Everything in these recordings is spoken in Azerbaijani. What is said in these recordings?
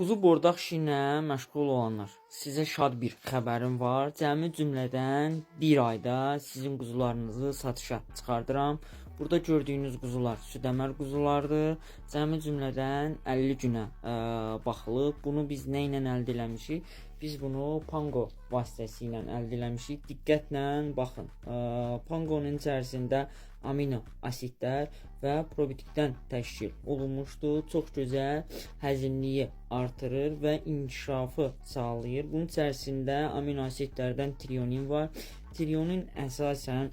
Quzu bordaq işi ilə məşğul olanlar, sizə şad bir xəbərim var. Cəmi cümlədən bir ayda sizin quzularınızı satışa çıxardıram. Burada gördüyünüz quzular südəmər quzulardır. Cəmi cümlədən 50 günə baxılıb. Bunu biz nə ilə əldə eləmişik? Biz bunu Pango vasitəsilə əldə eləmişik. Diqqətlə baxın. Pangonun içərisində amino asidlər və probiotikdən təşkil olunmuşdur. Çox gözəl həzmliyi artırır və inkişafı sağlayır. Bunun içərisində amino asidlərdən trionin var. Trionin əsasən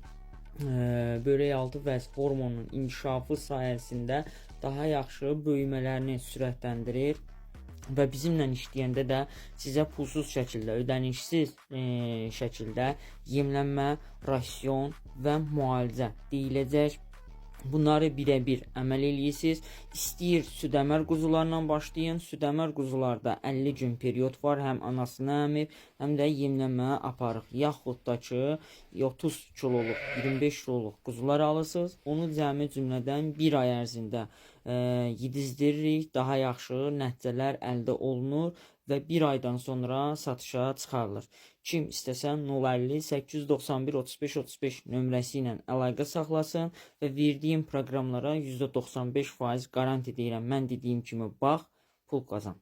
börək altı vəz hormonunun inkişafı sayəsində daha yaxşı böyümələrini sürətləndirir. Və bizimlə işləyəndə də sizə pulsuz şəkildə, ödənişsiz şəkildə yemlənmə, rasyon və müalicə deyiləcək. Bunları birə-bir əməl eləyirsiniz. İstəyir südəmər quzularla başlayın. Südəmər quzularda 50 gün period var. Həm anasını əmib, həm də yemlənməyə aparıq. Yaxud da ki 30 kiloluq, 25 kiloluq quzular alırsınız. Onu cəmi cümlədən bir ay ərzində yedizdiririk. Daha yaxşı nəticələr əldə olunur və bir aydan sonra satışa çıxarılır. Kim istəsə 050 891 35 35 nömrəsi ilə əlaqə saxlasın və verdiyim proqramlara %95% qaranti deyirəm. Mən dediyim kimi bax, pul qazan.